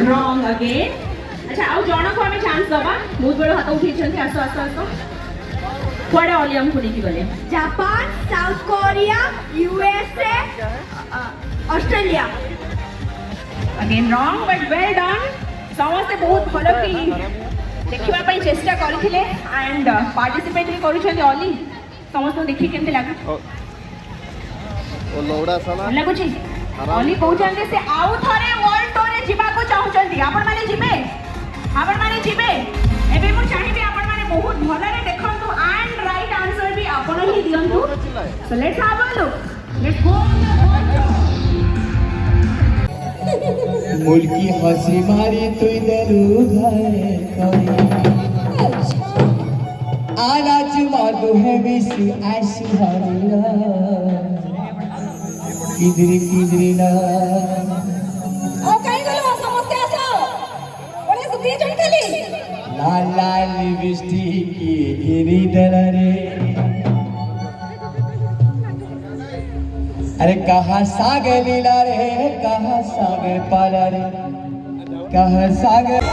wrong again अच्छा आउ जण को हमें चांस दबा बहुत बड़ हाथ उठी छथि आसो आसो आसो कुआडे ओली हम खुली गले Japan south Korea USA Australia again wrong but well done समस्त बहुत भलो की देखिबा पई चेष्टा करथिले एंड पार्टिसिपेट भी करू छथि ओली समस्त देखि केमते लाग ओ लोड़ा साला लागु छी ओली कहउछन्ते से आउ थरे वर्ल्ड टूर रे जिबा को चाहुछन्ती आपण माने जिबे एबे मु चाहिबे आपण माने बहुत भलो रे देखंतु एंड राइट आंसर भी आपण ही दियंतु so let's have a look let's go मुल्की हंसी मारी तुई देलू घरे करी आना चुमा दो है विसी ऐसी हरिया किदरी ना ओ काई गलो समस्या आसो ओले सुधी जण खाली लाल लाल लिपस्टिक की गिरी देला रे अरे कहाँ सागर लीला रे कहाँ सागर पाला रे कहाँ सागर